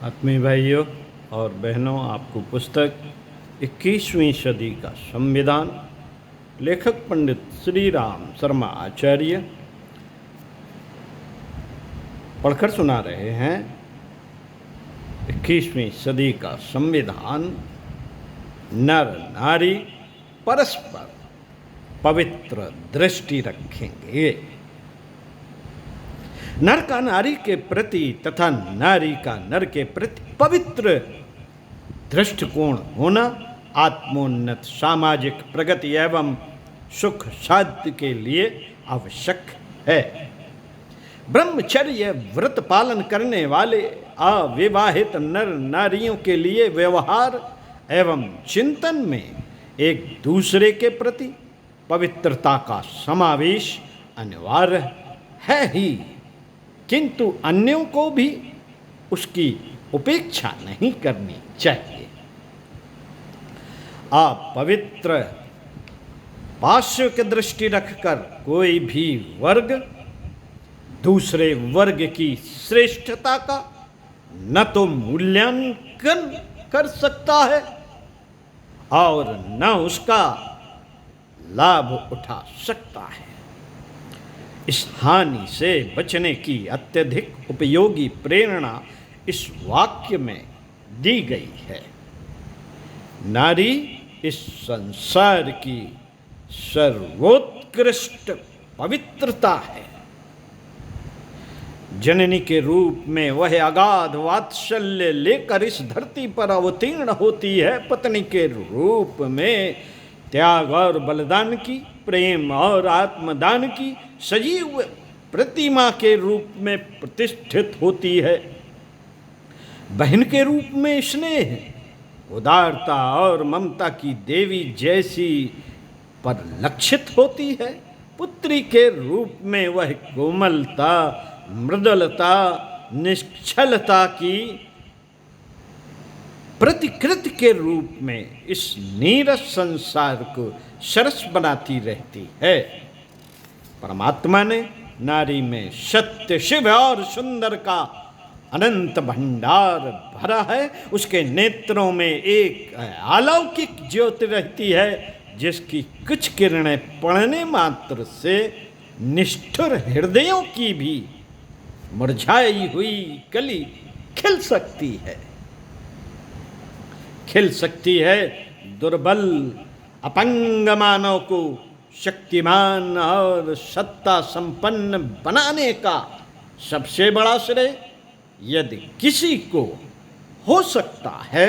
आत्मीय भाइयों और बहनों, आपको पुस्तक 21वीं सदी का संविधान, लेखक पंडित श्री राम शर्मा आचार्य पढ़कर सुना रहे हैं। 21वीं सदी का संविधान नर नारी परस्पर पवित्र दृष्टि रखेंगे। नर का नारी के प्रति तथा नारी का नर के प्रति पवित्र दृष्टिकोण होना आत्मोन्नत सामाजिक प्रगति एवं सुख शांति के लिए आवश्यक है। ब्रह्मचर्य व्रत पालन करने वाले अविवाहित नर नारियों के लिए व्यवहार एवं चिंतन में एक दूसरे के प्रति पवित्रता का समावेश अनिवार्य है ही, किंतु अन्यों को भी उसकी उपेक्षा नहीं करनी चाहिए। अपवित्र पार्श्व की दृष्टि रखकर कोई भी वर्ग दूसरे वर्ग की श्रेष्ठता का न तो मूल्यांकन कर सकता है और न उसका लाभ उठा सकता है। इस हानि से बचने की अत्यधिक उपयोगी प्रेरणा इस वाक्य में दी गई है। नारी इस संसार की सर्वोत्कृष्ट पवित्रता है। जननी के रूप में वह अगाध वात्सल्य लेकर इस धरती पर अवतीर्ण होती है। पत्नी के रूप में त्याग और बलिदान की, प्रेम और आत्मदान की सजीव प्रतिमा के रूप में प्रतिष्ठित होती है। बहन के रूप में स्नेह, उदारता और ममता की देवी जैसी परिलक्षित होती है। पुत्री के रूप में वह कोमलता, मृदुलता, निश्चलता की प्रतिकृति के रूप में इस नीरस संसार को सरस बनाती रहती है। परमात्मा ने नारी में सत्य, शिव और सुंदर का अनंत भंडार भरा है। उसके नेत्रों में एक अलौकिक ज्योति रहती है, जिसकी कुछ किरणें पड़ने मात्र से निष्ठुर हृदयों की भी मुरझाई हुई कली खिल सकती है। दुर्बल अपंग मानव को शक्तिमान और सत्ता संपन्न बनाने का सबसे बड़ा श्रेय यदि किसी को हो सकता है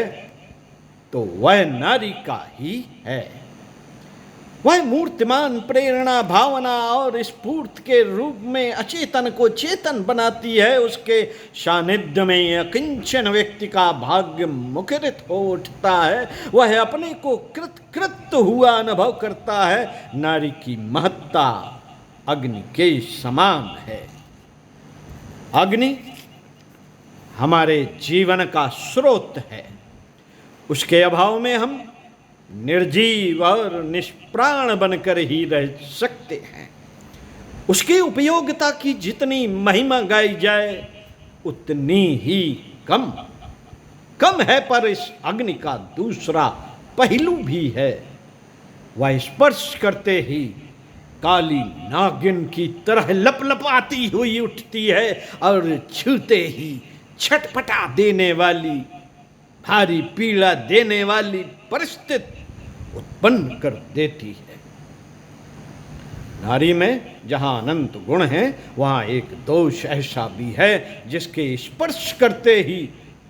तो वह नारी का ही है। वह मूर्तिमान प्रेरणा, भावना और स्फूर्ति के रूप में अचेतन को चेतन बनाती है। उसके सानिध्य में अकिंचन व्यक्ति का भाग्य मुखरित हो उठता है। वह अपने को कृतकृत्य हुआ अनुभव करता है। नारी की महत्ता अग्नि के समान है। अग्नि हमारे जीवन का स्रोत है। उसके अभाव में हम निर्जीव और निष्प्राण बनकर ही रह सकते हैं। उसकी उपयोगिता की जितनी महिमा गाई जाए उतनी ही कम है। पर इस अग्नि का दूसरा पहलू भी है। वह स्पर्श करते ही काली नागिन की तरह लपलपाती हुई उठती है और छूते ही छटपटा देने वाली, भारी पीड़ा देने वाली परिस्थिति उत्पन्न कर देती है। नारी में जहां अनंत गुण हैं, वहां एक दोष ऐसा भी है जिसके स्पर्श करते ही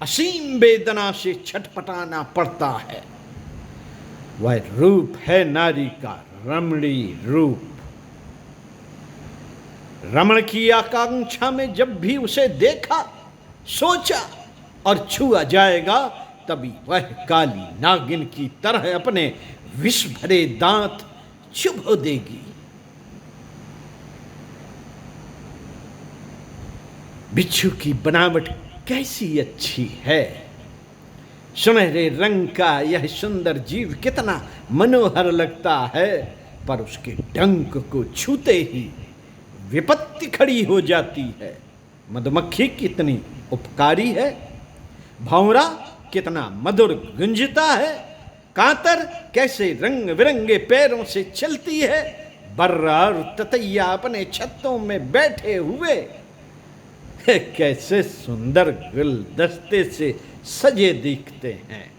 असीम वेदना से छटपटाना पड़ता है। वह रूप है नारी का रमणीय रूप। रमण की आकांक्षा में जब भी उसे देखा, सोचा और छुआ जाएगा, तभी वह काली नागिन की तरह अपने विष भरे दांत चुभो देगी। बिच्छू की बनावट कैसी अच्छी है। सुनहरे रंग का यह सुंदर जीव कितना मनोहर लगता है, पर उसके डंक को छूते ही विपत्ति खड़ी हो जाती है। मधुमक्खी कितनी उपकारी है। भौरा कितना मधुर गुंजता है, कांतर कैसे रंग बिरंगे पैरों से चलती है, बर्रा और ततैया अपने छत्तों में बैठे हुए कैसे सुंदर गुलदस्ते से सजे दिखते हैं।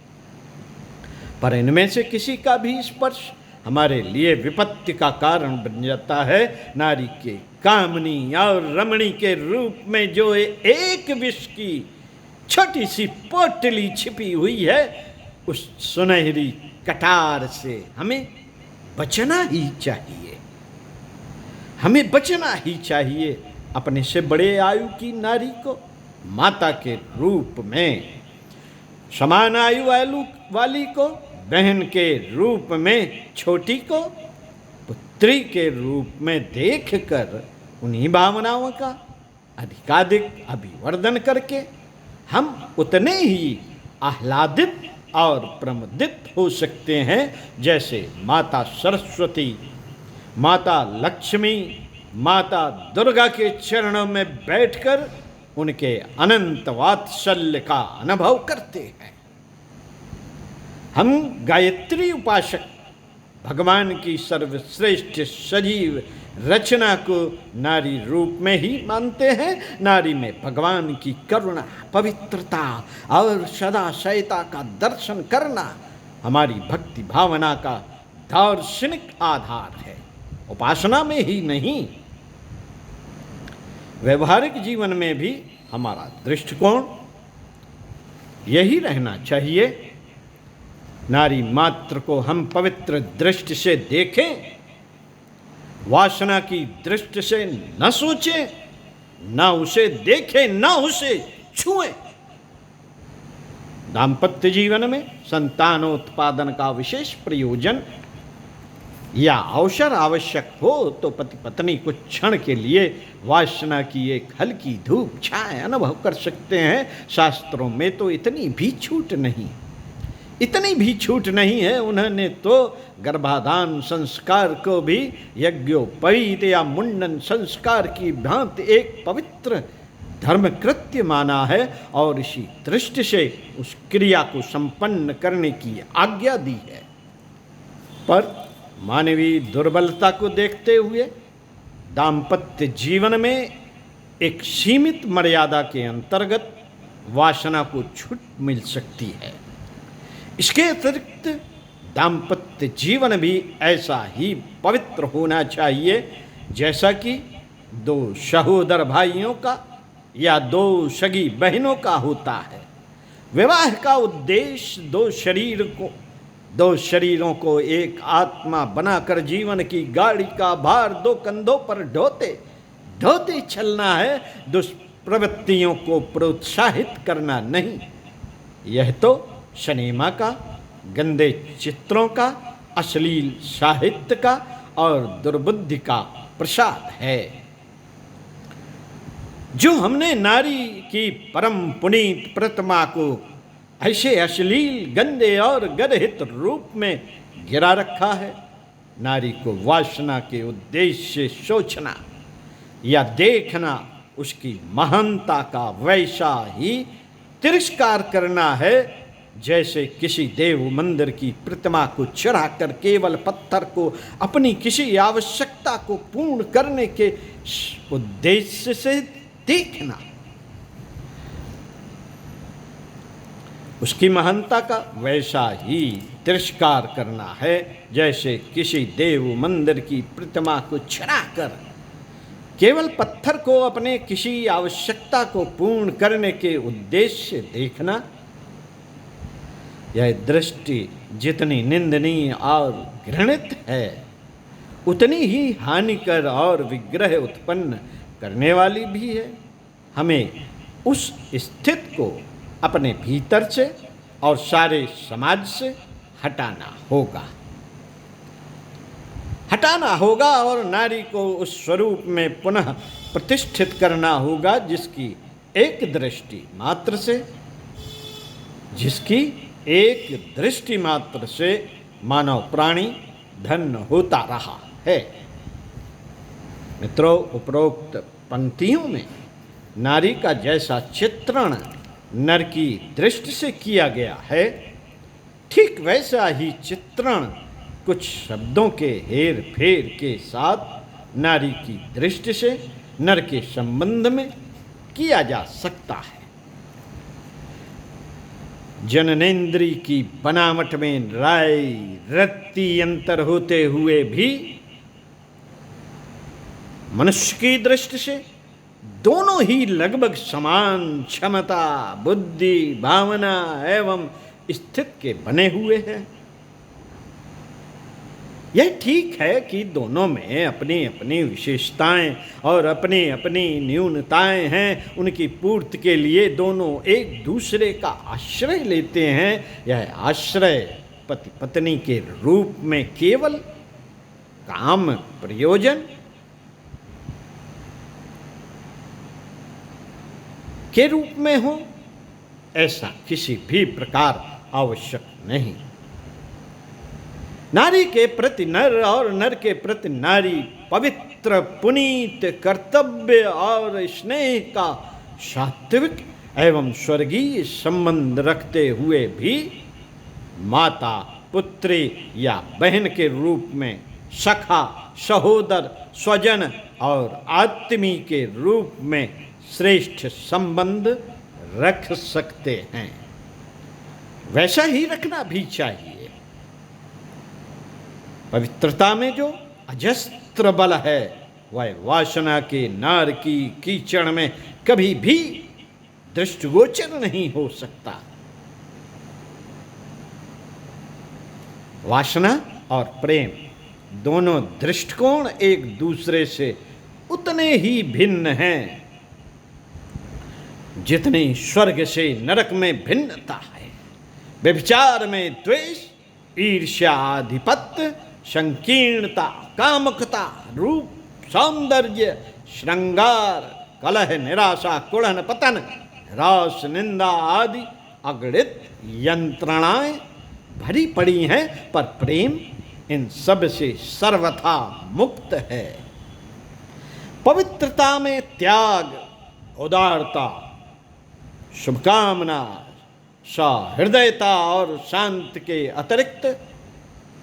पर इनमें से किसी का भी स्पर्श हमारे लिए विपत्ति का कारण बन जाता है। नारी के कामनी और रमणी के रूप में जो एक विष की छोटी सी पोटली छिपी हुई है, उस सुनहरी कटार से हमें बचना ही चाहिए। हमें बचना ही चाहिए अपने से बड़े आयु की नारी को माता के रूप में, समान आयु वाली को बहन के रूप में छोटी को पुत्री के रूप में देखकर उन्हीं भावनाओं का अधिकाधिक अभिवर्धन करके हम उतने ही आह्लादित और प्रमुदित हो सकते हैं जैसे माता सरस्वती, माता लक्ष्मी, माता दुर्गा के चरणों में बैठकर उनके अनंत वात्सल्य का अनुभव करते हैं। हम गायत्री उपासक भगवान की सर्वश्रेष्ठ सजीव रचना को नारी रूप में ही मानते हैं। नारी में भगवान की करुणा, पवित्रता और सदाशयता का दर्शन करना हमारी भक्ति भावना का दार्शनिक आधार है, उपासना में ही नहीं। व्यवहारिक जीवन में भी हमारा दृष्टिकोण यही रहना चाहिए। नारी मात्र को हम पवित्र दृष्टि से देखें, वासना की दृष्टि से न सोचें, न उसे देखें, न उसे छुएं। दाम्पत्य जीवन में संतानोत्पादन का विशेष प्रयोजन या अवसर आवश्यक हो तो पति पत्नी कुछ क्षण के लिए वासना की एक हल्की धूप छाया अनुभव कर सकते हैं। शास्त्रों में तो इतनी भी छूट नहीं है। उन्होंने तो गर्भाधान संस्कार को भी यज्ञोपवीत या मुंडन संस्कार की भांति एक पवित्र धर्म कृत्य माना है और इसी दृष्टि से उस क्रिया को संपन्न करने की आज्ञा दी है। पर मानवीय दुर्बलता को देखते हुए दाम्पत्य जीवन में एक सीमित मर्यादा के अंतर्गत वासना को छूट मिल सकती है। इसके अतिरिक्त दाम्पत्य जीवन भी ऐसा ही पवित्र होना चाहिए जैसा कि दो सहोदर भाइयों का या दो सगी बहनों का होता है। विवाह का उद्देश्य दो शरीरों को एक आत्मा बनाकर जीवन की गाड़ी का भार दो कंधों पर ढोते चलना है, दुष्प्रवृत्तियों को प्रोत्साहित करना नहीं। यह तो सिनेमा का, गंदे चित्रों का, अश्लील साहित्य का और दुर्बुद्धि का प्रसाद है जो हमने नारी की परम पुनीत प्रतिमा को ऐसे अश्लील, गंदे और गदहित रूप में गिरा रखा है। नारी को वासना के उद्देश्य से सोचना या देखना उसकी महानता का वैसा ही तिरस्कार करना है जैसे किसी देव मंदिर की प्रतिमा को चढ़ाकर केवल पत्थर को अपनी किसी आवश्यकता को पूर्ण करने के उद्देश्य से देखना। उसकी महानता का वैसा ही तिरस्कार करना है जैसे किसी देव मंदिर की प्रतिमा को चढ़ाकर केवल पत्थर को अपने किसी आवश्यकता को पूर्ण करने के उद्देश्य से देखना। यह दृष्टि जितनी निंदनीय और घृणित है उतनी ही हानिकर और विग्रह उत्पन्न करने वाली भी है। हमें उस स्थिति को अपने भीतर से और सारे समाज से हटाना होगा और नारी को उस स्वरूप में पुनः प्रतिष्ठित करना होगा जिसकी एक दृष्टि मात्र से मानव प्राणी धन्य होता रहा है। मित्रों, उपरोक्त पंक्तियों में नारी का जैसा चित्रण नर की दृष्टि से किया गया है, ठीक वैसा ही चित्रण कुछ शब्दों के हेर फेर के साथ नारी की दृष्टि से नर के संबंध में किया जा सकता है। जननेन्द्रिय की बनावट में राय रत्ती अंतर होते हुए भी मनुष्य की दृष्टि से दोनों ही लगभग समान क्षमता, बुद्धि, भावना एवं स्थित के बने हुए हैं। यह ठीक है कि दोनों में अपनी अपनी विशेषताएं और अपनी अपनी न्यूनताएं हैं। उनकी पूर्ति के लिए दोनों एक दूसरे का आश्रय लेते हैं। यह आश्रय पति पत्नी के रूप में केवल काम प्रयोजन के रूप में हो, ऐसा किसी भी प्रकार आवश्यक नहीं। नारी के प्रति नर और नर के प्रति नारी पवित्र, पुनीत, कर्तव्य और स्नेह का सात्विक एवं स्वर्गीय संबंध रखते हुए भी माता, पुत्री या बहन के रूप में, सखा, सहोदर, स्वजन और आत्मी के रूप में श्रेष्ठ संबंध रख सकते हैं। वैसा ही रखना भी चाहिए। पवित्रता में जो अजस्त्र बल है वह वासना के नार की कीचड़ में कभी भी दृष्टिगोचर नहीं हो सकता। वासना और प्रेम दोनों दृष्टिकोण एक दूसरे से उतने ही भिन्न हैं जितनी स्वर्ग से नरक में भिन्नता है। व्यभिचार में द्वेष, ईर्ष्या, आधिपत्य, संकीर्णता, कामुकता, रूप, सौंदर्य, श्रृंगार, कलह, निराशा, कुड़न, पतन, रास, निंदा आदि अगणित यंत्रणाएं भरी पड़ी हैं, पर प्रेम इन सब से सर्वथा मुक्त है। पवित्रता में त्याग, उदारता, शुभकामना, सहृदयता और शांति के अतिरिक्त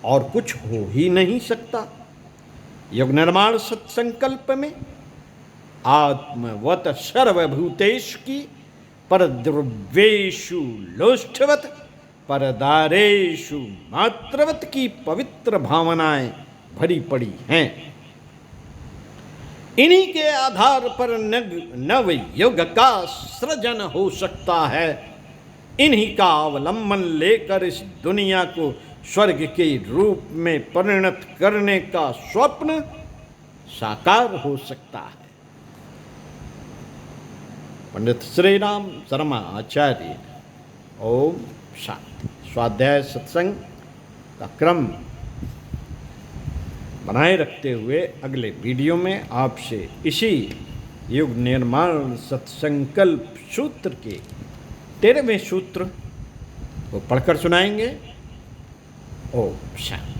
और कुछ हो ही नहीं सकता। युग निर्माण सत्संकल्प में आत्मवत सर्वभूतेषु की परद्रव्येषु लोष्ठवत परदारेषु मात्रवत की पवित्र भावनाएं भरी पड़ी हैं। इन्हीं के आधार पर नव युग का सृजन हो सकता है। इन्हीं का अवलंबन लेकर इस दुनिया को स्वर्ग के रूप में परिणत करने का स्वप्न साकार हो सकता है। पंडित श्री राम शर्मा आचार्य। ओम शांति। स्वाध्याय सत्संग का क्रम बनाए रखते हुए अगले वीडियो में आपसे इसी युग निर्माण सत्संकल्प सूत्र के 13वें सूत्र को पढ़कर सुनाएंगे। ओम शांति।